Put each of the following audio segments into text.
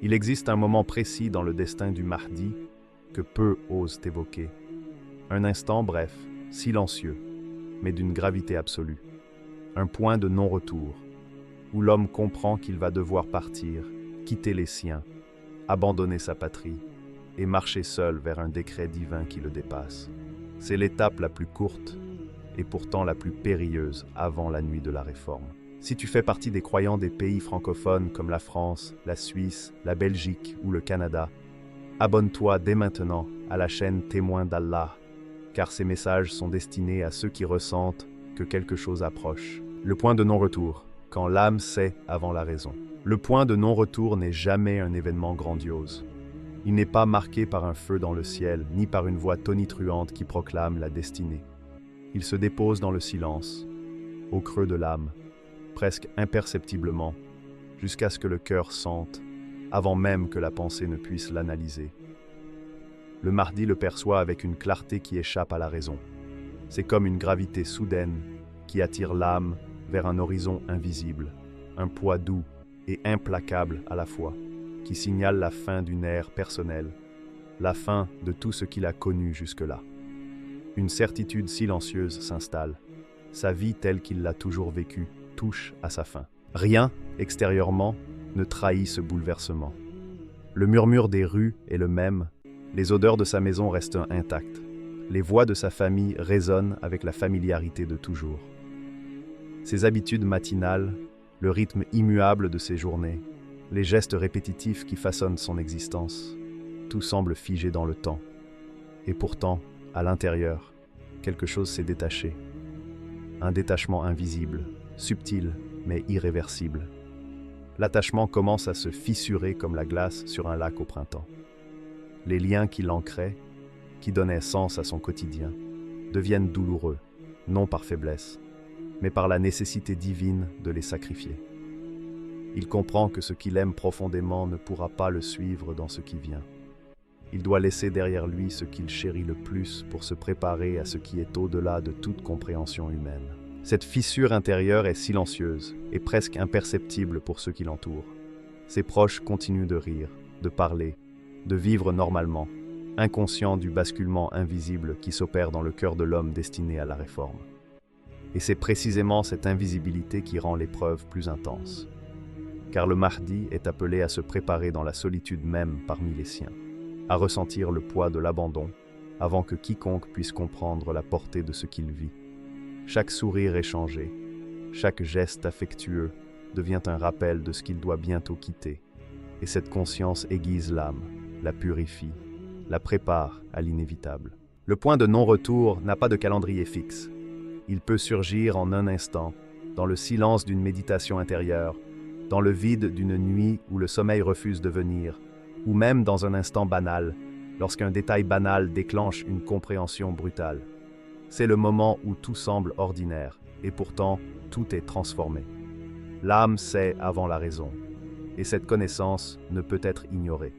Il existe un moment précis dans le destin du Mahdi que peu osent évoquer. Un instant bref, silencieux, mais d'une gravité absolue. Un point de non-retour, où l'homme comprend qu'il va devoir partir, quitter les siens, abandonner sa patrie et marcher seul vers un décret divin qui le dépasse. C'est l'étape la plus courte et pourtant la plus périlleuse avant la nuit de la Réforme. Si tu fais partie des croyants des pays francophones comme la France, la Suisse, la Belgique ou le Canada, abonne-toi dès maintenant à la chaîne Témoins d'Allah, car ces messages sont destinés à ceux qui ressentent que quelque chose approche. Le point de non-retour, quand l'âme sait avant la raison. Le point de non-retour n'est jamais un événement grandiose. Il n'est pas marqué par un feu dans le ciel, ni par une voix tonitruante qui proclame la destinée. Il se dépose dans le silence, au creux de l'âme, presque imperceptiblement, jusqu'à ce que le cœur sente, avant même que la pensée ne puisse l'analyser. Le Mahdi le perçoit avec une clarté qui échappe à la raison. C'est comme une gravité soudaine qui attire l'âme vers un horizon invisible, un poids doux et implacable à la fois, qui signale la fin d'une ère personnelle, la fin de tout ce qu'il a connu jusque-là. Une certitude silencieuse s'installe. Sa vie telle qu'il l'a toujours vécue touche à sa fin. Rien, extérieurement, ne trahit ce bouleversement. Le murmure des rues est le même, les odeurs de sa maison restent intactes, les voix de sa famille résonnent avec la familiarité de toujours. Ses habitudes matinales, le rythme immuable de ses journées, les gestes répétitifs qui façonnent son existence, tout semble figé dans le temps. Et pourtant, à l'intérieur, quelque chose s'est détaché. Un détachement invisible, subtil mais irréversible. L'attachement commence à se fissurer comme la glace sur un lac au printemps. Les liens qui l'ancraient, qui donnaient sens à son quotidien, deviennent douloureux, non par faiblesse, mais par la nécessité divine de les sacrifier. Il comprend que ce qu'il aime profondément ne pourra pas le suivre dans ce qui vient. Il doit laisser derrière lui ce qu'il chérit le plus pour se préparer à ce qui est au-delà de toute compréhension humaine. Cette fissure intérieure est silencieuse et presque imperceptible pour ceux qui l'entourent. Ses proches continuent de rire, de parler, de vivre normalement, inconscients du basculement invisible qui s'opère dans le cœur de l'homme destiné à la réforme. Et c'est précisément cette invisibilité qui rend l'épreuve plus intense. Car le Mahdi est appelé à se préparer dans la solitude même parmi les siens, à ressentir le poids de l'abandon avant que quiconque puisse comprendre la portée de ce qu'il vit. Chaque sourire échangé, chaque geste affectueux devient un rappel de ce qu'il doit bientôt quitter. Et cette conscience aiguise l'âme, la purifie, la prépare à l'inévitable. Le point de non-retour n'a pas de calendrier fixe. Il peut surgir en un instant, dans le silence d'une méditation intérieure, dans le vide d'une nuit où le sommeil refuse de venir, ou même dans un instant banal, lorsqu'un détail banal déclenche une compréhension brutale. C'est le moment où tout semble ordinaire, et pourtant tout est transformé. L'âme sait avant la raison, et cette connaissance ne peut être ignorée.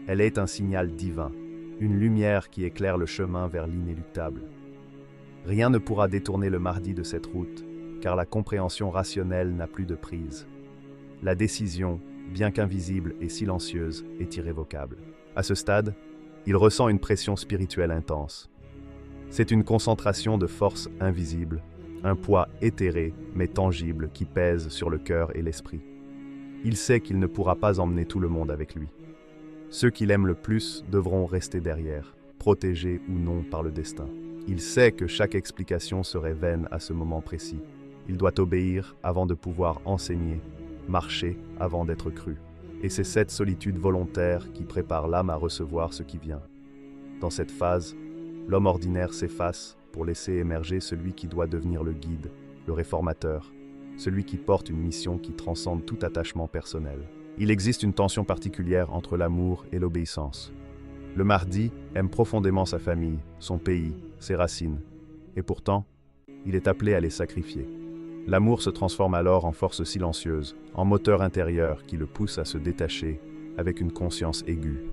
Elle est un signal divin, une lumière qui éclaire le chemin vers l'inéluctable. Rien ne pourra détourner le Mahdi de cette route, car la compréhension rationnelle n'a plus de prise. La décision, bien qu'invisible et silencieuse, est irrévocable. À ce stade, il ressent une pression spirituelle intense. C'est une concentration de force invisible, un poids éthéré mais tangible qui pèse sur le cœur et l'esprit. Il sait qu'il ne pourra pas emmener tout le monde avec lui. Ceux qu'il aime le plus devront rester derrière, protégés ou non par le destin. Il sait que chaque explication serait vaine à ce moment précis. Il doit obéir avant de pouvoir enseigner, marcher avant d'être cru. Et c'est cette solitude volontaire qui prépare l'âme à recevoir ce qui vient. Dans cette phase, l'homme ordinaire s'efface pour laisser émerger celui qui doit devenir le guide, le réformateur, celui qui porte une mission qui transcende tout attachement personnel. Il existe une tension particulière entre l'amour et l'obéissance. Le Mahdi aime profondément sa famille, son pays, ses racines, et pourtant, il est appelé à les sacrifier. L'amour se transforme alors en force silencieuse, en moteur intérieur qui le pousse à se détacher avec une conscience aiguë.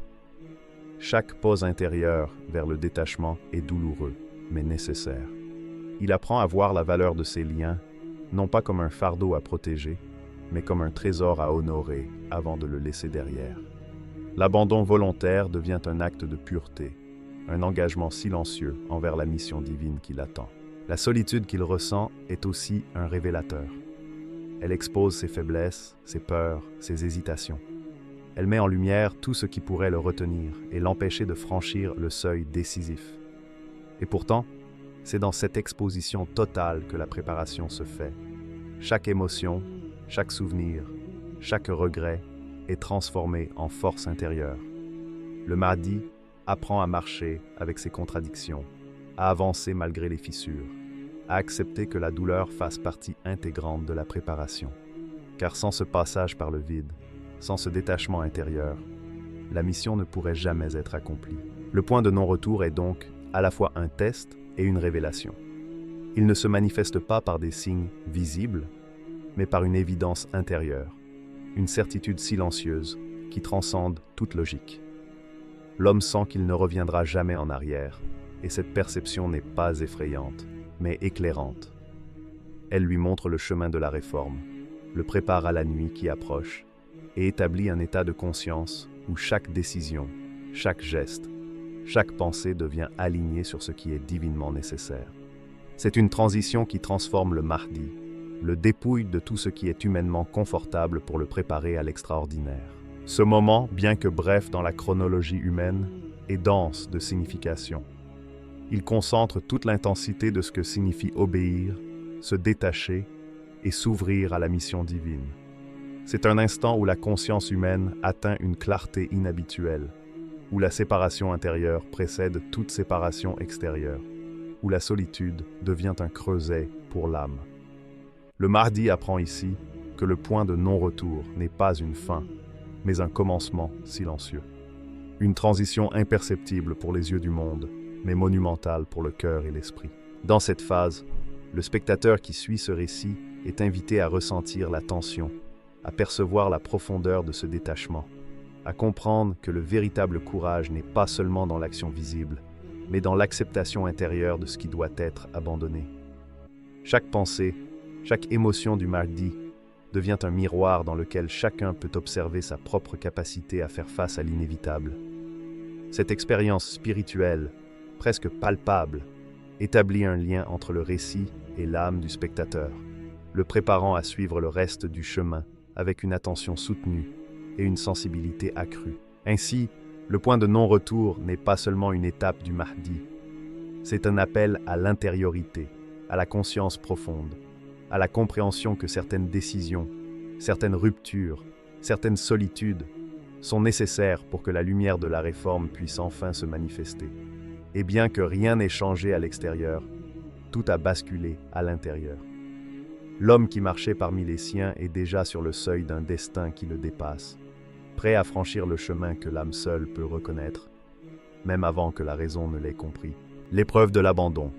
Chaque pause intérieure vers le détachement est douloureux, mais nécessaire. Il apprend à voir la valeur de ses liens, non pas comme un fardeau à protéger, mais comme un trésor à honorer avant de le laisser derrière. L'abandon volontaire devient un acte de pureté, un engagement silencieux envers la mission divine qui l'attend. La solitude qu'il ressent est aussi un révélateur. Elle expose ses faiblesses, ses peurs, ses hésitations. Elle met en lumière tout ce qui pourrait le retenir et l'empêcher de franchir le seuil décisif. Et pourtant, c'est dans cette exposition totale que la préparation se fait. Chaque émotion, chaque souvenir, chaque regret est transformé en force intérieure. Le Mahdi apprend à marcher avec ses contradictions, à avancer malgré les fissures, à accepter que la douleur fasse partie intégrante de la préparation. Car sans ce passage par le vide, sans ce détachement intérieur, la mission ne pourrait jamais être accomplie. Le point de non-retour est donc à la fois un test et une révélation. Il ne se manifeste pas par des signes visibles, mais par une évidence intérieure, une certitude silencieuse qui transcende toute logique. L'homme sent qu'il ne reviendra jamais en arrière, et cette perception n'est pas effrayante, mais éclairante. Elle lui montre le chemin de la réforme, le prépare à la nuit qui approche, et établit un état de conscience où chaque décision, chaque geste, chaque pensée devient alignée sur ce qui est divinement nécessaire. C'est une transition qui transforme le Mahdi, le dépouille de tout ce qui est humainement confortable pour le préparer à l'extraordinaire. Ce moment, bien que bref dans la chronologie humaine, est dense de signification. Il concentre toute l'intensité de ce que signifie obéir, se détacher et s'ouvrir à la mission divine. C'est un instant où la conscience humaine atteint une clarté inhabituelle, où la séparation intérieure précède toute séparation extérieure, où la solitude devient un creuset pour l'âme. Le Mahdi apprend ici que le point de non-retour n'est pas une fin, mais un commencement silencieux. Une transition imperceptible pour les yeux du monde, mais monumentale pour le cœur et l'esprit. Dans cette phase, le spectateur qui suit ce récit est invité à ressentir la tension, à percevoir la profondeur de ce détachement, à comprendre que le véritable courage n'est pas seulement dans l'action visible, mais dans l'acceptation intérieure de ce qui doit être abandonné. Chaque pensée, chaque émotion du Mahdi devient un miroir dans lequel chacun peut observer sa propre capacité à faire face à l'inévitable. Cette expérience spirituelle, presque palpable, établit un lien entre le récit et l'âme du spectateur, le préparant à suivre le reste du chemin avec une attention soutenue et une sensibilité accrue. Ainsi, le point de non-retour n'est pas seulement une étape du Mahdi, c'est un appel à l'intériorité, à la conscience profonde, à la compréhension que certaines décisions, certaines ruptures, certaines solitudes sont nécessaires pour que la lumière de la réforme puisse enfin se manifester. Et bien que rien n'ait changé à l'extérieur, tout a basculé à l'intérieur. L'homme qui marchait parmi les siens est déjà sur le seuil d'un destin qui le dépasse, prêt à franchir le chemin que l'âme seule peut reconnaître, même avant que la raison ne l'ait compris. L'épreuve de l'abandon,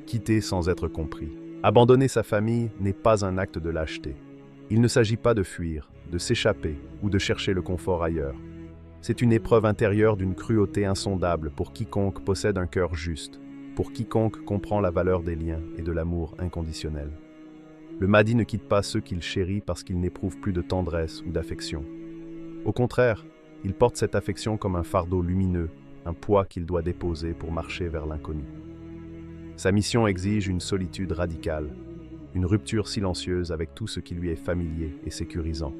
quitter sans être compris. Abandonner sa famille n'est pas un acte de lâcheté. Il ne s'agit pas de fuir, de s'échapper ou de chercher le confort ailleurs. C'est une épreuve intérieure d'une cruauté insondable pour quiconque possède un cœur juste, pour quiconque comprend la valeur des liens et de l'amour inconditionnel. Le Mahdi ne quitte pas ceux qu'il chérit parce qu'il n'éprouve plus de tendresse ou d'affection. Au contraire, il porte cette affection comme un fardeau lumineux, un poids qu'il doit déposer pour marcher vers l'inconnu. Sa mission exige une solitude radicale, une rupture silencieuse avec tout ce qui lui est familier et sécurisant.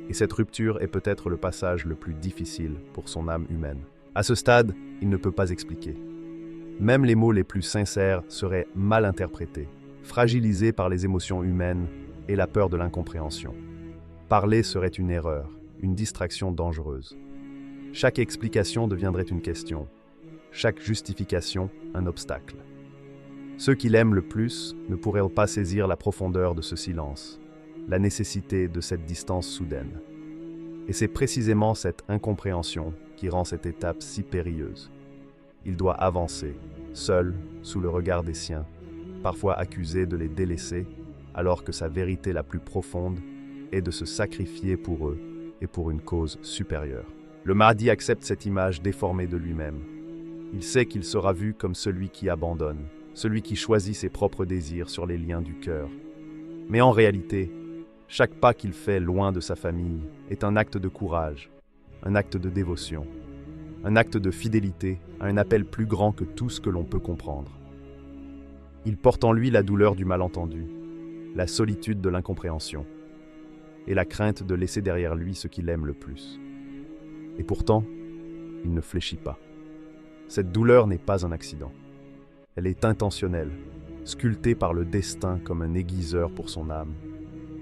Et cette rupture est peut-être le passage le plus difficile pour son âme humaine. À ce stade, il ne peut pas expliquer. Même les mots les plus sincères seraient mal interprétés, fragilisés par les émotions humaines et la peur de l'incompréhension. Parler serait une erreur, une distraction dangereuse. Chaque explication deviendrait une question, chaque justification un obstacle. Ceux qui l'aiment le plus ne pourraient pas saisir la profondeur de ce silence, la nécessité de cette distance soudaine. Et c'est précisément cette incompréhension qui rend cette étape si périlleuse. Il doit avancer, seul, sous le regard des siens, parfois accusé de les délaisser, alors que sa vérité la plus profonde est de se sacrifier pour eux et pour une cause supérieure. Le Mahdi accepte cette image déformée de lui-même. Il sait qu'il sera vu comme celui qui abandonne, celui qui choisit ses propres désirs sur les liens du cœur. Mais en réalité, chaque pas qu'il fait loin de sa famille est un acte de courage, un acte de dévotion, un acte de fidélité à un appel plus grand que tout ce que l'on peut comprendre. Il porte en lui la douleur du malentendu, la solitude de l'incompréhension et la crainte de laisser derrière lui ce qu'il aime le plus. Et pourtant, il ne fléchit pas. Cette douleur n'est pas un accident. Elle est intentionnelle, sculptée par le destin comme un aiguiseur pour son âme,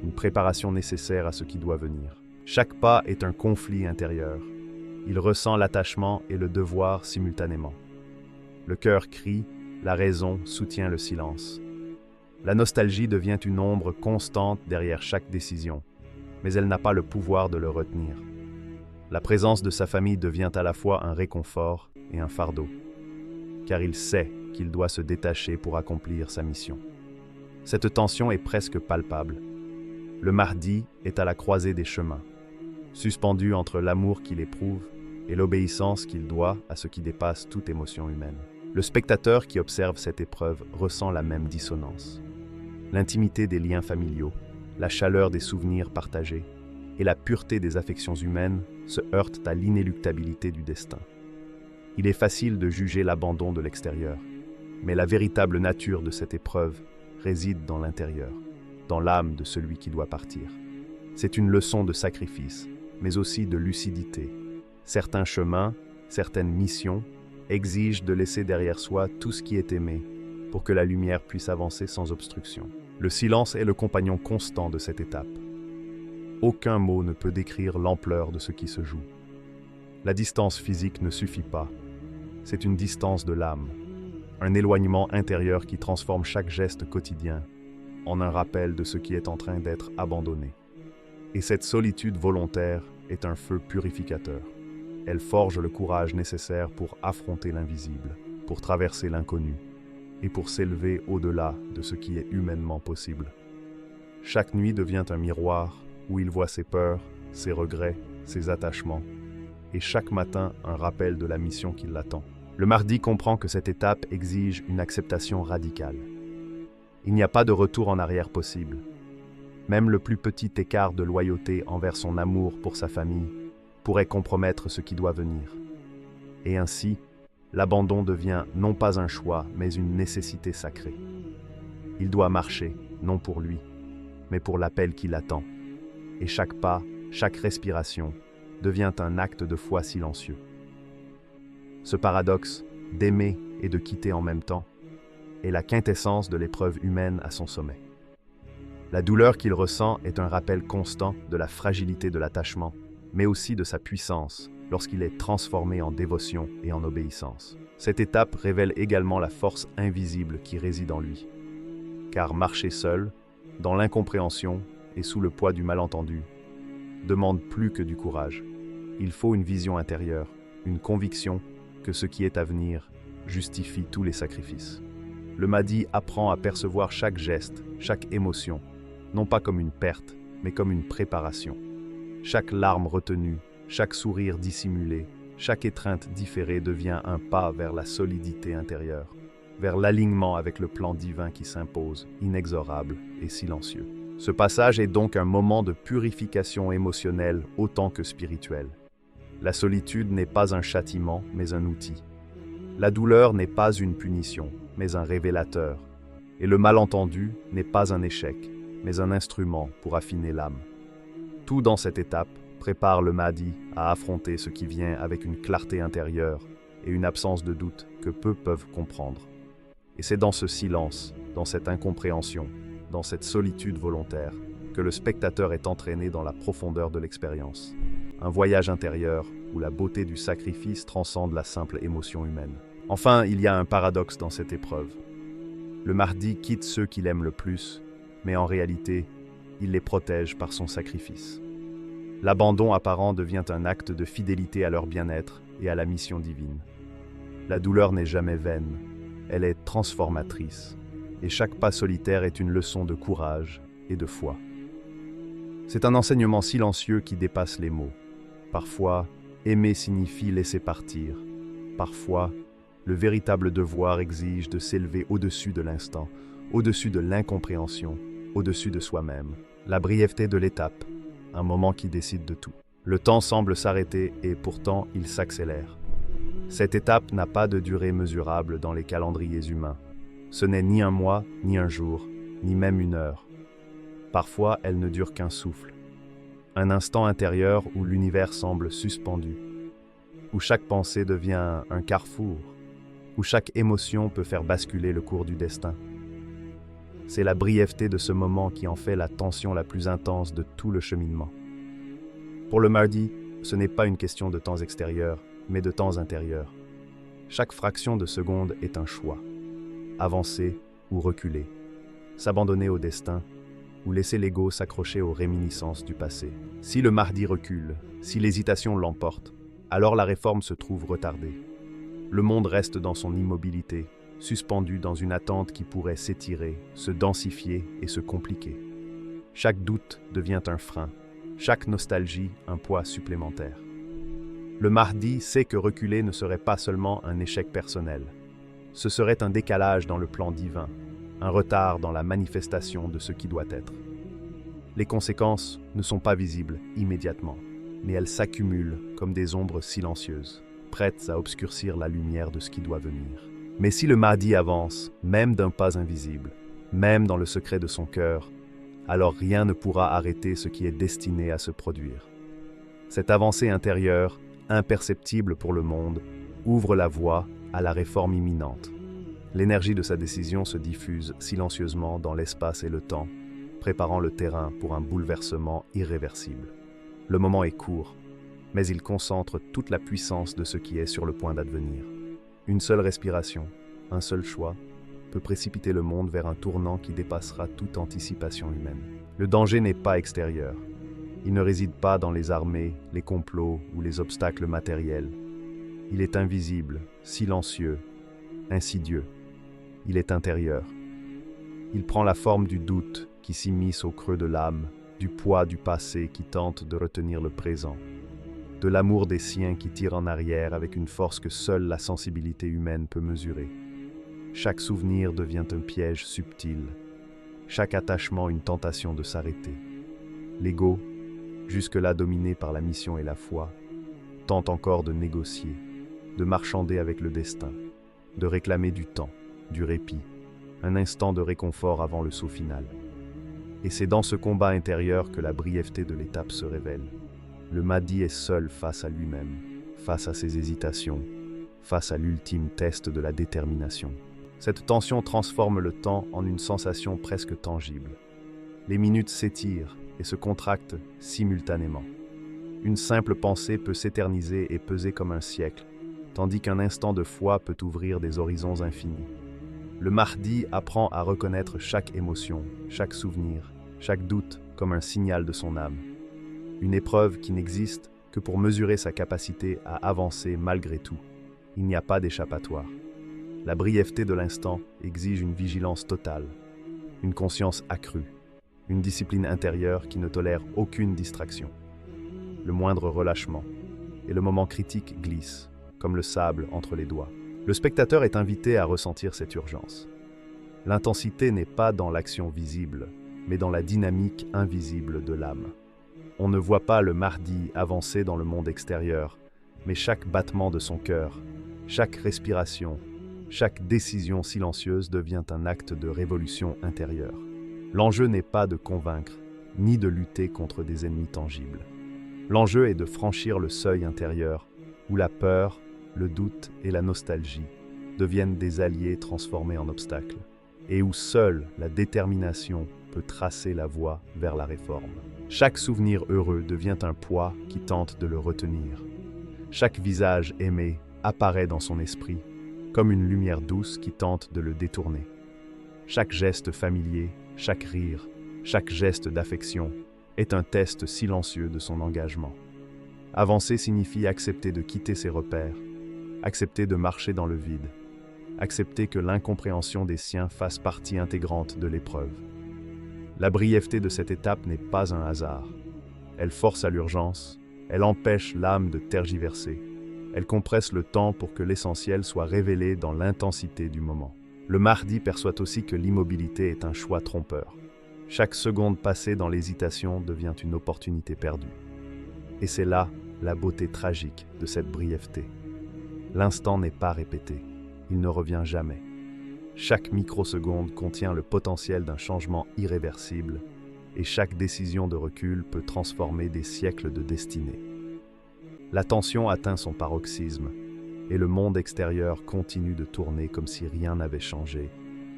une préparation nécessaire à ce qui doit venir. Chaque pas est un conflit intérieur. Il ressent l'attachement et le devoir simultanément. Le cœur crie, la raison soutient le silence. La nostalgie devient une ombre constante derrière chaque décision, mais elle n'a pas le pouvoir de le retenir. La présence de sa famille devient à la fois un réconfort et un fardeau, car il sait qu'il doit se détacher pour accomplir sa mission. Cette tension est presque palpable. Le Mahdi est à la croisée des chemins, suspendu entre l'amour qu'il éprouve et l'obéissance qu'il doit à ce qui dépasse toute émotion humaine. Le spectateur qui observe cette épreuve ressent la même dissonance. L'intimité des liens familiaux, la chaleur des souvenirs partagés et la pureté des affections humaines se heurtent à l'inéluctabilité du destin. Il est facile de juger l'abandon de l'extérieur, mais la véritable nature de cette épreuve réside dans l'intérieur, dans l'âme de celui qui doit partir. C'est une leçon de sacrifice, mais aussi de lucidité. Certains chemins, certaines missions exigent de laisser derrière soi tout ce qui est aimé pour que la lumière puisse avancer sans obstruction. Le silence est le compagnon constant de cette étape. Aucun mot ne peut décrire l'ampleur de ce qui se joue. La distance physique ne suffit pas. C'est une distance de l'âme, un éloignement intérieur qui transforme chaque geste quotidien en un rappel de ce qui est en train d'être abandonné. Et cette solitude volontaire est un feu purificateur. Elle forge le courage nécessaire pour affronter l'invisible, pour traverser l'inconnu et pour s'élever au-delà de ce qui est humainement possible. Chaque nuit devient un miroir où il voit ses peurs, ses regrets, ses attachements, et chaque matin un rappel de la mission qui l'attend. Le Mahdi comprend que cette étape exige une acceptation radicale. Il n'y a pas de retour en arrière possible. Même le plus petit écart de loyauté envers son amour pour sa famille pourrait compromettre ce qui doit venir. Et ainsi, l'abandon devient non pas un choix, mais une nécessité sacrée. Il doit marcher, non pour lui, mais pour l'appel qui l'attend. Et chaque pas, chaque respiration, devient un acte de foi silencieux. Ce paradoxe, d'aimer et de quitter en même temps, est la quintessence de l'épreuve humaine à son sommet. La douleur qu'il ressent est un rappel constant de la fragilité de l'attachement, mais aussi de sa puissance lorsqu'il est transformé en dévotion et en obéissance. Cette étape révèle également la force invisible qui réside en lui. Car marcher seul, dans l'incompréhension et sous le poids du malentendu, demande plus que du courage. Il faut une vision intérieure, une conviction que ce qui est à venir justifie tous les sacrifices. Le Mahdi apprend à percevoir chaque geste, chaque émotion, non pas comme une perte, mais comme une préparation. Chaque larme retenue, chaque sourire dissimulé, chaque étreinte différée devient un pas vers la solidité intérieure, vers l'alignement avec le plan divin qui s'impose, inexorable et silencieux. Ce passage est donc un moment de purification émotionnelle autant que spirituelle. La solitude n'est pas un châtiment, mais un outil. La douleur n'est pas une punition, mais un révélateur. Et le malentendu n'est pas un échec, mais un instrument pour affiner l'âme. Tout dans cette étape prépare le Mahdi à affronter ce qui vient avec une clarté intérieure et une absence de doute que peu peuvent comprendre. Et c'est dans ce silence, dans cette incompréhension, dans cette solitude volontaire, que le spectateur est entraîné dans la profondeur de l'expérience. Un voyage intérieur où la beauté du sacrifice transcende la simple émotion humaine. Enfin, il y a un paradoxe dans cette épreuve. Le Mahdi quitte ceux qu'il aime le plus, mais en réalité, il les protège par son sacrifice. L'abandon apparent devient un acte de fidélité à leur bien-être et à la mission divine. La douleur n'est jamais vaine, elle est transformatrice, et chaque pas solitaire est une leçon de courage et de foi. C'est un enseignement silencieux qui dépasse les mots. Parfois, aimer signifie laisser partir. Parfois, le véritable devoir exige de s'élever au-dessus de l'instant, au-dessus de l'incompréhension, au-dessus de soi-même. La brièveté de l'étape, un moment qui décide de tout. Le temps semble s'arrêter et pourtant il s'accélère. Cette étape n'a pas de durée mesurable dans les calendriers humains. Ce n'est ni un mois, ni un jour, ni même une heure. Parfois, elle ne dure qu'un souffle. Un instant intérieur où l'univers semble suspendu, où chaque pensée devient un carrefour, où chaque émotion peut faire basculer le cours du destin. C'est la brièveté de ce moment qui en fait la tension la plus intense de tout le cheminement. Pour le mardi, ce n'est pas une question de temps extérieur, mais de temps intérieur. Chaque fraction de seconde est un choix. Avancer ou reculer. S'abandonner au destin ou laisser l'ego s'accrocher aux réminiscences du passé. Si le mardi recule, si l'hésitation l'emporte, alors la réforme se trouve retardée. Le monde reste dans son immobilité, suspendu dans une attente qui pourrait s'étirer, se densifier et se compliquer. Chaque doute devient un frein, chaque nostalgie un poids supplémentaire. Le mardi sait que reculer ne serait pas seulement un échec personnel. Ce serait un décalage dans le plan divin, un retard dans la manifestation de ce qui doit être. Les conséquences ne sont pas visibles immédiatement, mais elles s'accumulent comme des ombres silencieuses, prêtes à obscurcir la lumière de ce qui doit venir. Mais si le mardi avance, même d'un pas invisible, même dans le secret de son cœur, alors rien ne pourra arrêter ce qui est destiné à se produire. Cette avancée intérieure, imperceptible pour le monde, ouvre la voie à la réforme imminente. L'énergie de sa décision se diffuse silencieusement dans l'espace et le temps, préparant le terrain pour un bouleversement irréversible. Le moment est court, mais il concentre toute la puissance de ce qui est sur le point d'advenir. Une seule respiration, un seul choix, peut précipiter le monde vers un tournant qui dépassera toute anticipation humaine. Le danger n'est pas extérieur. Il ne réside pas dans les armées, les complots ou les obstacles matériels. Il est invisible, silencieux, insidieux. Il est intérieur. Il prend la forme du doute qui s'immisce au creux de l'âme, du poids du passé qui tente de retenir le présent, de l'amour des siens qui tire en arrière avec une force que seule la sensibilité humaine peut mesurer. Chaque souvenir devient un piège subtil, chaque attachement une tentation de s'arrêter. L'ego, jusque-là dominé par la mission et la foi, tente encore de négocier, de marchander avec le destin, de réclamer du temps, du répit, un instant de réconfort avant le saut final. Et c'est dans ce combat intérieur que la brièveté de l'étape se révèle. Le Mahdi est seul face à lui-même, face à ses hésitations, face à l'ultime test de la détermination. Cette tension transforme le temps en une sensation presque tangible. Les minutes s'étirent et se contractent simultanément. Une simple pensée peut s'éterniser et peser comme un siècle, tandis qu'un instant de foi peut ouvrir des horizons infinis. Le Mahdi apprend à reconnaître chaque émotion, chaque souvenir, chaque doute comme un signal de son âme. Une épreuve qui n'existe que pour mesurer sa capacité à avancer malgré tout. Il n'y a pas d'échappatoire. La brièveté de l'instant exige une vigilance totale, une conscience accrue, une discipline intérieure qui ne tolère aucune distraction. Le moindre relâchement et le moment critique glissent, comme le sable entre les doigts. Le spectateur est invité à ressentir cette urgence. L'intensité n'est pas dans l'action visible, mais dans la dynamique invisible de l'âme. On ne voit pas le Mahdi avancer dans le monde extérieur, mais chaque battement de son cœur, chaque respiration, chaque décision silencieuse devient un acte de révolution intérieure. L'enjeu n'est pas de convaincre, ni de lutter contre des ennemis tangibles. L'enjeu est de franchir le seuil intérieur, où la peur, le doute et la nostalgie deviennent des alliés transformés en obstacles, et où seule la détermination peut tracer la voie vers la réforme. Chaque souvenir heureux devient un poids qui tente de le retenir. Chaque visage aimé apparaît dans son esprit, comme une lumière douce qui tente de le détourner. Chaque geste familier, chaque rire, chaque geste d'affection est un test silencieux de son engagement. Avancer signifie accepter de quitter ses repères, accepter de marcher dans le vide, accepter que l'incompréhension des siens fasse partie intégrante de l'épreuve. La brièveté de cette étape n'est pas un hasard. Elle force à l'urgence, elle empêche l'âme de tergiverser, elle compresse le temps pour que l'essentiel soit révélé dans l'intensité du moment. Le Mahdi perçoit aussi que l'immobilité est un choix trompeur. Chaque seconde passée dans l'hésitation devient une opportunité perdue. Et c'est là la beauté tragique de cette brièveté. L'instant n'est pas répété, il ne revient jamais. Chaque microseconde contient le potentiel d'un changement irréversible et chaque décision de recul peut transformer des siècles de destinée. La tension atteint son paroxysme et le monde extérieur continue de tourner comme si rien n'avait changé,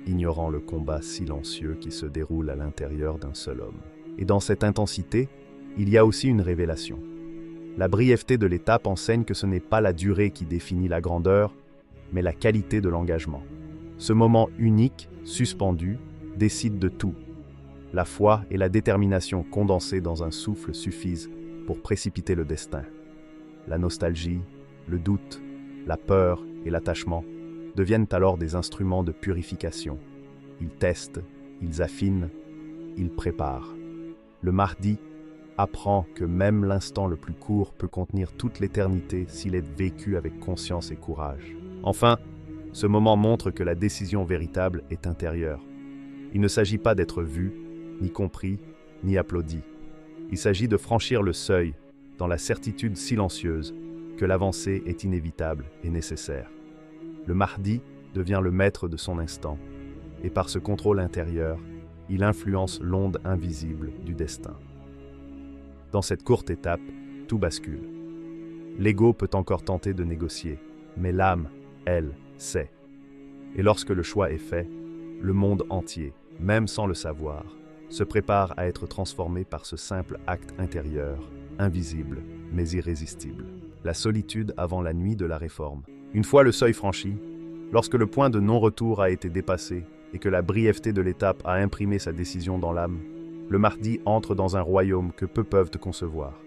ignorant le combat silencieux qui se déroule à l'intérieur d'un seul homme. Et dans cette intensité, il y a aussi une révélation. La brièveté de l'étape enseigne que ce n'est pas la durée qui définit la grandeur, mais la qualité de l'engagement. Ce moment unique, suspendu, décide de tout. La foi et la détermination condensées dans un souffle suffisent pour précipiter le destin. La nostalgie, le doute, la peur et l'attachement deviennent alors des instruments de purification. Ils testent, ils affinent, ils préparent. Le mardi apprend que même l'instant le plus court peut contenir toute l'éternité s'il est vécu avec conscience et courage. Enfin, ce moment montre que la décision véritable est intérieure. Il ne s'agit pas d'être vu, ni compris, ni applaudi. Il s'agit de franchir le seuil dans la certitude silencieuse que l'avancée est inévitable et nécessaire. Le mardi devient le maître de son instant, et par ce contrôle intérieur, il influence l'onde invisible du destin. Dans cette courte étape, tout bascule. L'ego peut encore tenter de négocier, mais l'âme, elle, sait. Et lorsque le choix est fait, le monde entier, même sans le savoir, se prépare à être transformé par ce simple acte intérieur, invisible, mais irrésistible. La solitude avant la nuit de la réforme. Une fois le seuil franchi, lorsque le point de non-retour a été dépassé et que la brièveté de l'étape a imprimé sa décision dans l'âme, le mardi entre dans un royaume que peu peuvent concevoir.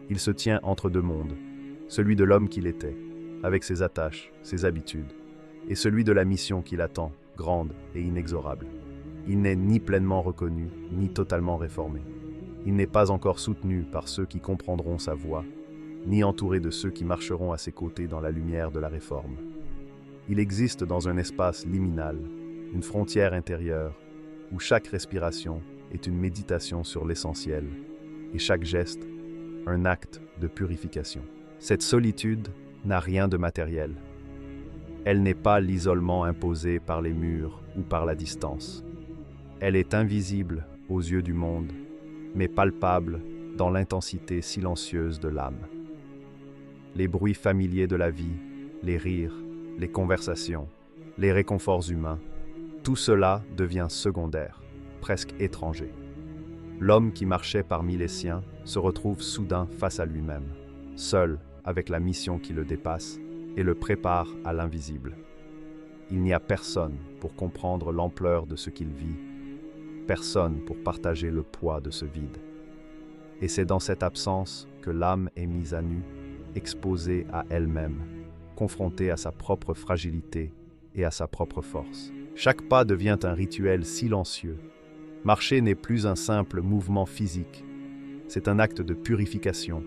Il se tient entre deux mondes, celui de l'homme qu'il était, avec ses attaches, ses habitudes, et celui de la mission qui l'attend, grande et inexorable. Il n'est ni pleinement reconnu, ni totalement réformé. Il n'est pas encore soutenu par ceux qui comprendront sa voie, ni entouré de ceux qui marcheront à ses côtés dans la lumière de la réforme. Il existe dans un espace liminal, une frontière intérieure, où chaque respiration est une méditation sur l'essentiel, et chaque geste, un acte de purification. Cette solitude n'a rien de matériel. Elle n'est pas l'isolement imposé par les murs ou par la distance. Elle est invisible aux yeux du monde, mais palpable dans l'intensité silencieuse de l'âme. Les bruits familiers de la vie, les rires, les conversations, les réconforts humains, tout cela devient secondaire, presque étranger. L'homme qui marchait parmi les siens se retrouve soudain face à lui-même, seul avec la mission qui le dépasse et le prépare à l'invisible. Il n'y a personne pour comprendre l'ampleur de ce qu'il vit, personne pour partager le poids de ce vide. Et c'est dans cette absence que l'âme est mise à nu, exposée à elle-même, confrontée à sa propre fragilité et à sa propre force. Chaque pas devient un rituel silencieux. Marcher n'est plus un simple mouvement physique. C'est un acte de purification,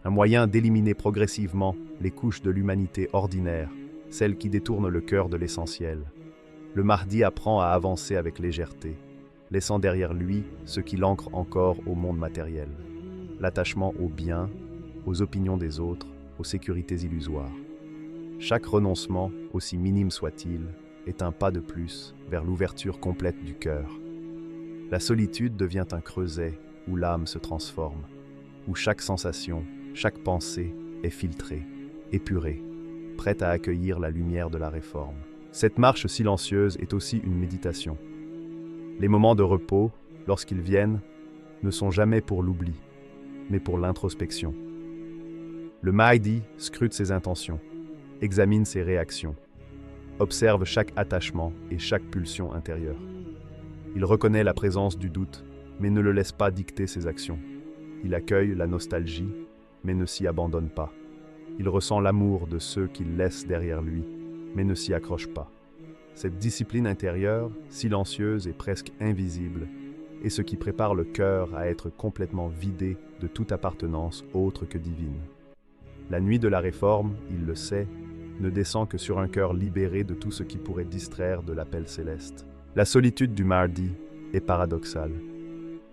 un moyen d'éliminer progressivement les couches de l'humanité ordinaire, celles qui détournent le cœur de l'essentiel. Le mardi apprend à avancer avec légèreté, laissant derrière lui ce qui l'ancre encore au monde matériel. L'attachement aux biens, aux opinions des autres, aux sécurités illusoires. Chaque renoncement, aussi minime soit-il, est un pas de plus vers l'ouverture complète du cœur. La solitude devient un creuset où l'âme se transforme, où chaque sensation, chaque pensée est filtrée, épurée, prête à accueillir la lumière de la réforme. Cette marche silencieuse est aussi une méditation. Les moments de repos, lorsqu'ils viennent, ne sont jamais pour l'oubli, mais pour l'introspection. Le Mahdi scrute ses intentions, examine ses réactions, observe chaque attachement et chaque pulsion intérieure. Il reconnaît la présence du doute, mais ne le laisse pas dicter ses actions. Il accueille la nostalgie, mais ne s'y abandonne pas. Il ressent l'amour de ceux qu'il laisse derrière lui, mais ne s'y accroche pas. Cette discipline intérieure, silencieuse et presque invisible, est ce qui prépare le cœur à être complètement vidé de toute appartenance autre que divine. La nuit de la réforme, il le sait, ne descend que sur un cœur libéré de tout ce qui pourrait distraire de l'appel céleste. La solitude du mardi est paradoxale.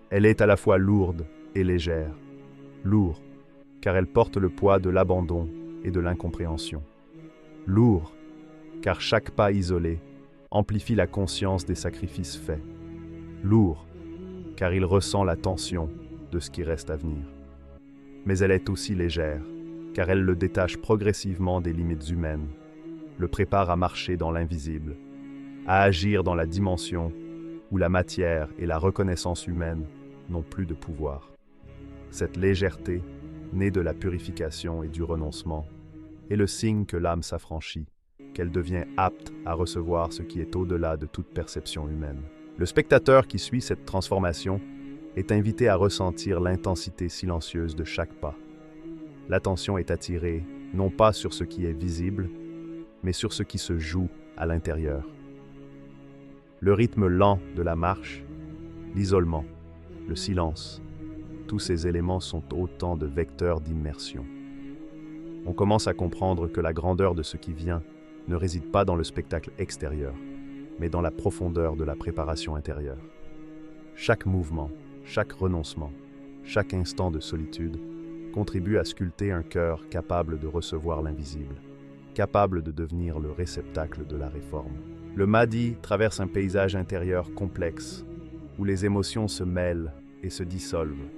Elle est à la fois lourde et légère. Lourd, car elle porte le poids de l'abandon et de l'incompréhension. Lourd, car chaque pas isolé amplifie la conscience des sacrifices faits. Lourd, car il ressent la tension de ce qui reste à venir. Mais elle est aussi légère, car elle le détache progressivement des limites humaines, le prépare à marcher dans l'invisible, à agir dans la dimension où la matière et la reconnaissance humaine n'ont plus de pouvoir. Cette légèreté, née de la purification et du renoncement, est le signe que l'âme s'affranchit, qu'elle devient apte à recevoir ce qui est au-delà de toute perception humaine. Le spectateur qui suit cette transformation est invité à ressentir l'intensité silencieuse de chaque pas. L'attention est attirée non pas sur ce qui est visible, mais sur ce qui se joue à l'intérieur. Le rythme lent de la marche, l'isolement, le silence, tous ces éléments sont autant de vecteurs d'immersion. On commence à comprendre que la grandeur de ce qui vient ne réside pas dans le spectacle extérieur, mais dans la profondeur de la préparation intérieure. Chaque mouvement, chaque renoncement, chaque instant de solitude contribue à sculpter un cœur capable de recevoir l'invisible, capable de devenir le réceptacle de la réforme. Le Mahdi traverse un paysage intérieur complexe, où les émotions se mêlent et se dissolvent.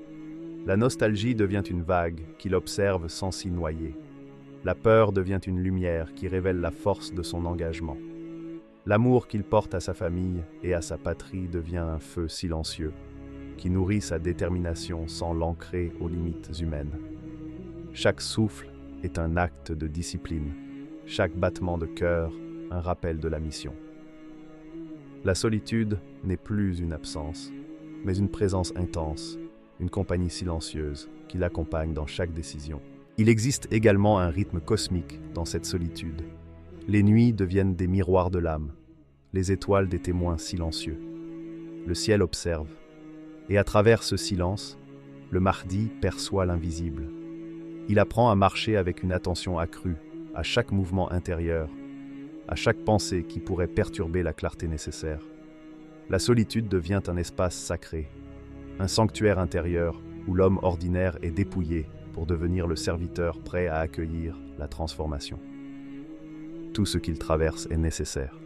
La nostalgie devient une vague qu'il observe sans s'y noyer. La peur devient une lumière qui révèle la force de son engagement. L'amour qu'il porte à sa famille et à sa patrie devient un feu silencieux, qui nourrit sa détermination sans l'ancrer aux limites humaines. Chaque souffle est un acte de discipline, chaque battement de cœur un rappel de la mission. La solitude n'est plus une absence, mais une présence intense, une compagnie silencieuse qui l'accompagne dans chaque décision. Il existe également un rythme cosmique dans cette solitude. Les nuits deviennent des miroirs de l'âme, les étoiles des témoins silencieux. Le ciel observe, et à travers ce silence, le Mahdi perçoit l'invisible. Il apprend à marcher avec une attention accrue à chaque mouvement intérieur, à chaque pensée qui pourrait perturber la clarté nécessaire. La solitude devient un espace sacré, un sanctuaire intérieur où l'homme ordinaire est dépouillé pour devenir le serviteur prêt à accueillir la transformation. Tout ce qu'il traverse est nécessaire.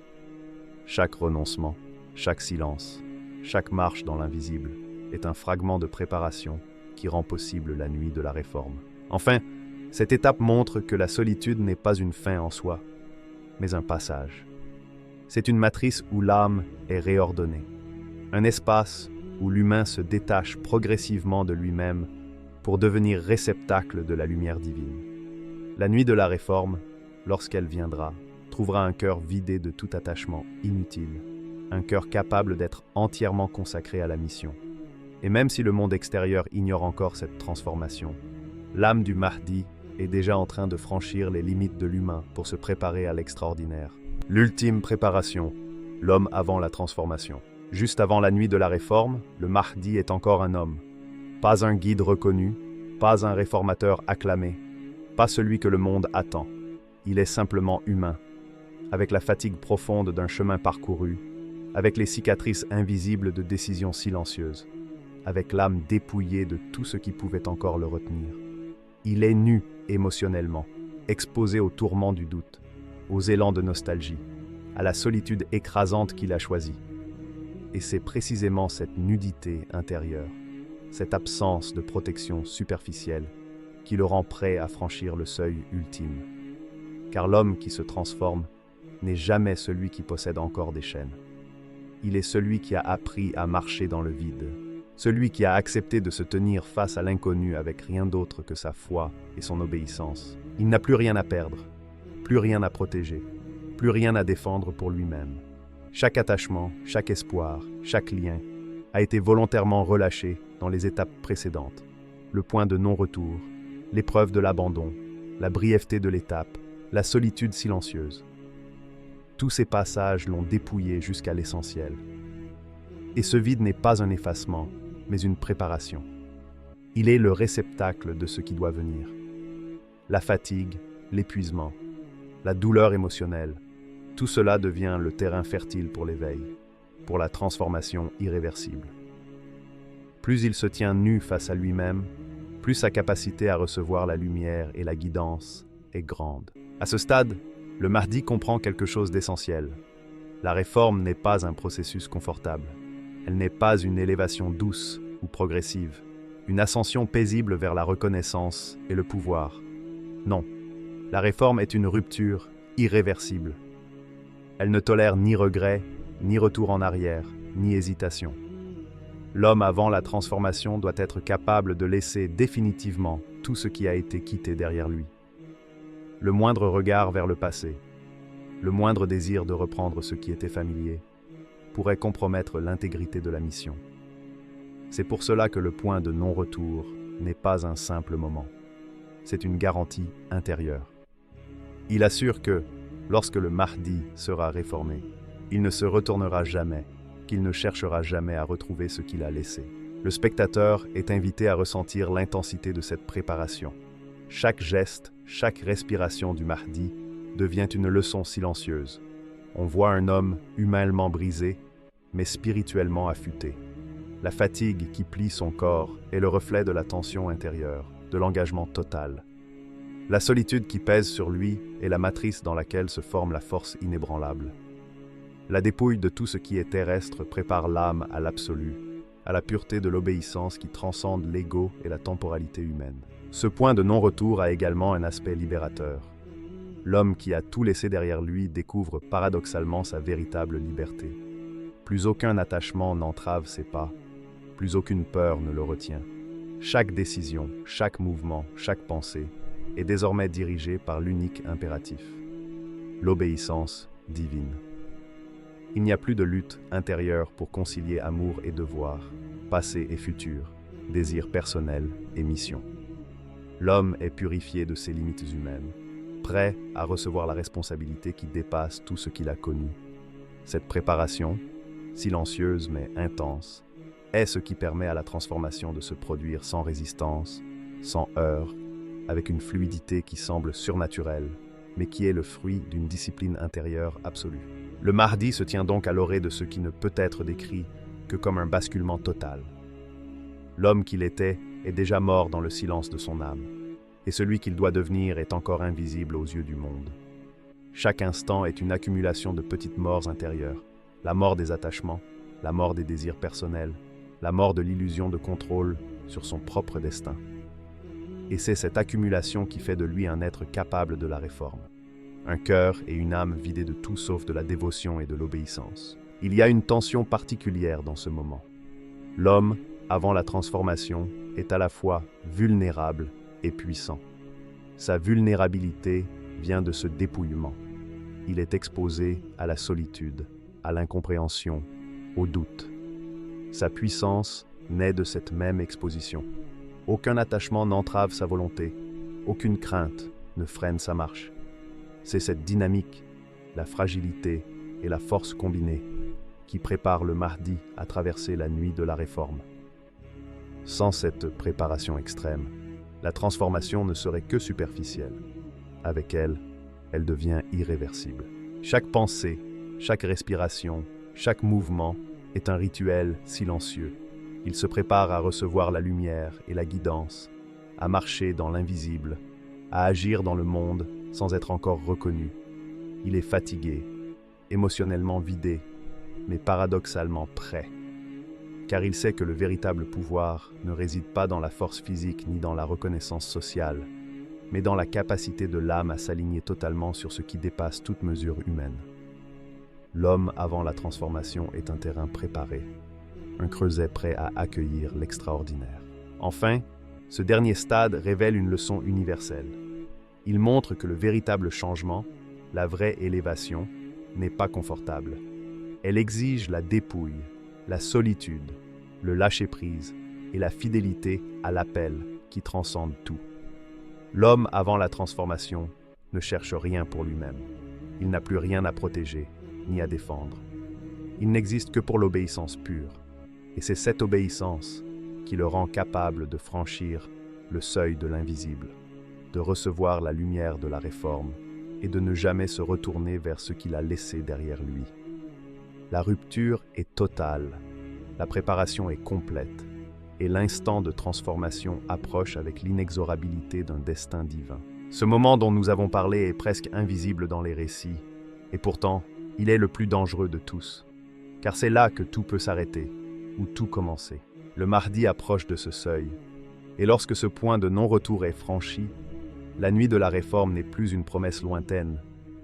Chaque renoncement, chaque silence, chaque marche dans l'invisible est un fragment de préparation qui rend possible la nuit de la réforme. Enfin, cette étape montre que la solitude n'est pas une fin en soi, mais un passage. C'est une matrice où l'âme est réordonnée, un espace où l'humain se détache progressivement de lui-même pour devenir réceptacle de la lumière divine. La nuit de la réforme, lorsqu'elle viendra, trouvera un cœur vidé de tout attachement inutile, un cœur capable d'être entièrement consacré à la mission. Et même si le monde extérieur ignore encore cette transformation, l'âme du Mahdi est déjà en train de franchir les limites de l'humain pour se préparer à l'extraordinaire. L'ultime préparation, l'homme avant la transformation. Juste avant la nuit de la réforme, le Mahdi est encore un homme. Pas un guide reconnu, pas un réformateur acclamé, pas celui que le monde attend. Il est simplement humain, avec la fatigue profonde d'un chemin parcouru, avec les cicatrices invisibles de décisions silencieuses, avec l'âme dépouillée de tout ce qui pouvait encore le retenir. Il est nu émotionnellement, exposé aux tourments du doute, aux élans de nostalgie, à la solitude écrasante qu'il a choisie. Et c'est précisément cette nudité intérieure, cette absence de protection superficielle, qui le rend prêt à franchir le seuil ultime. Car l'homme qui se transforme n'est jamais celui qui possède encore des chaînes. Il est celui qui a appris à marcher dans le vide, celui qui a accepté de se tenir face à l'inconnu avec rien d'autre que sa foi et son obéissance. Il n'a plus rien à perdre, plus rien à protéger, plus rien à défendre pour lui-même. Chaque attachement, chaque espoir, chaque lien a été volontairement relâché dans les étapes précédentes. Le point de non-retour, l'épreuve de l'abandon, la brièveté de l'étape, la solitude silencieuse. Tous ces passages l'ont dépouillé jusqu'à l'essentiel. Et ce vide n'est pas un effacement, mais une préparation. Il est le réceptacle de ce qui doit venir. La fatigue, l'épuisement, la douleur émotionnelle, tout cela devient le terrain fertile pour l'éveil, pour la transformation irréversible. Plus il se tient nu face à lui-même, plus sa capacité à recevoir la lumière et la guidance est grande. À ce stade, le Mahdi comprend quelque chose d'essentiel. La réforme n'est pas un processus confortable. Elle n'est pas une élévation douce ou progressive, une ascension paisible vers la reconnaissance et le pouvoir. Non, la réforme est une rupture irréversible. Elle ne tolère ni regret, ni retour en arrière, ni hésitation. L'homme avant la transformation doit être capable de laisser définitivement tout ce qui a été quitté derrière lui. Le moindre regard vers le passé, le moindre désir de reprendre ce qui était familier, pourrait compromettre l'intégrité de la mission. C'est pour cela que le point de non-retour n'est pas un simple moment. C'est une garantie intérieure. Il assure que, lorsque le Mahdi sera réformé, il ne se retournera jamais, qu'il ne cherchera jamais à retrouver ce qu'il a laissé. Le spectateur est invité à ressentir l'intensité de cette préparation. Chaque geste, chaque respiration du Mahdi devient une leçon silencieuse. On voit un homme humainement brisé, mais spirituellement affûté. La fatigue qui plie son corps est le reflet de la tension intérieure, de l'engagement total. La solitude qui pèse sur lui est la matrice dans laquelle se forme la force inébranlable. La dépouille de tout ce qui est terrestre prépare l'âme à l'absolu, à la pureté de l'obéissance qui transcende l'ego et la temporalité humaine. Ce point de non-retour a également un aspect libérateur. L'homme qui a tout laissé derrière lui découvre paradoxalement sa véritable liberté. Plus aucun attachement n'entrave ses pas, plus aucune peur ne le retient. Chaque décision, chaque mouvement, chaque pensée est désormais dirigée par l'unique impératif, l'obéissance divine. Il n'y a plus de lutte intérieure pour concilier amour et devoir, passé et futur, désir personnel et mission. L'homme est purifié de ses limites humaines, prêt à recevoir la responsabilité qui dépasse tout ce qu'il a connu. Cette préparation, silencieuse mais intense, est ce qui permet à la transformation de se produire sans résistance, sans heurts, avec une fluidité qui semble surnaturelle, mais qui est le fruit d'une discipline intérieure absolue. Le Mahdi se tient donc à l'orée de ce qui ne peut être décrit que comme un basculement total. L'homme qu'il était est déjà mort dans le silence de son âme, et celui qu'il doit devenir est encore invisible aux yeux du monde. Chaque instant est une accumulation de petites morts intérieures, la mort des attachements, la mort des désirs personnels, la mort de l'illusion de contrôle sur son propre destin. Et c'est cette accumulation qui fait de lui un être capable de la réforme. Un cœur et une âme vidés de tout sauf de la dévotion et de l'obéissance. Il y a une tension particulière dans ce moment. L'homme, avant la transformation, est à la fois vulnérable et puissant. Sa vulnérabilité vient de ce dépouillement. Il est exposé à la solitude, à l'incompréhension, au doute. Sa puissance naît de cette même exposition. Aucun attachement n'entrave sa volonté, aucune crainte ne freine sa marche. C'est cette dynamique, la fragilité et la force combinée qui préparent le Mahdi à traverser la nuit de la réforme. Sans cette préparation extrême, la transformation ne serait que superficielle. Avec elle, elle devient irréversible. Chaque pensée, chaque respiration, chaque mouvement est un rituel silencieux. Il se prépare à recevoir la lumière et la guidance, à marcher dans l'invisible, à agir dans le monde sans être encore reconnu. Il est fatigué, émotionnellement vidé, mais paradoxalement prêt. Car il sait que le véritable pouvoir ne réside pas dans la force physique ni dans la reconnaissance sociale, mais dans la capacité de l'âme à s'aligner totalement sur ce qui dépasse toute mesure humaine. L'homme avant la transformation est un terrain préparé, un creuset prêt à accueillir l'extraordinaire. Enfin, ce dernier stade révèle une leçon universelle. Il montre que le véritable changement, la vraie élévation, n'est pas confortable. Elle exige la dépouille, la solitude, le lâcher-prise et la fidélité à l'appel qui transcende tout. L'homme avant la transformation ne cherche rien pour lui-même. Il n'a plus rien à protéger, ni à défendre. Il n'existe que pour l'obéissance pure. Et c'est cette obéissance qui le rend capable de franchir le seuil de l'invisible, de recevoir la lumière de la réforme et de ne jamais se retourner vers ce qu'il a laissé derrière lui. La rupture est totale, la préparation est complète, et l'instant de transformation approche avec l'inexorabilité d'un destin divin. Ce moment dont nous avons parlé est presque invisible dans les récits, et pourtant, il est le plus dangereux de tous, car c'est là que tout peut s'arrêter, ou tout commencer. Le Mahdi approche de ce seuil, et lorsque ce point de non-retour est franchi, la nuit de la réforme n'est plus une promesse lointaine,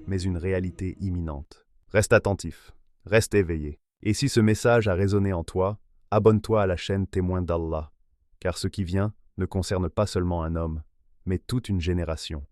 mais une réalité imminente. Reste attentif, reste éveillé. Et si ce message a résonné en toi, abonne-toi à la chaîne Témoin d'Allah, car ce qui vient ne concerne pas seulement un homme, mais toute une génération.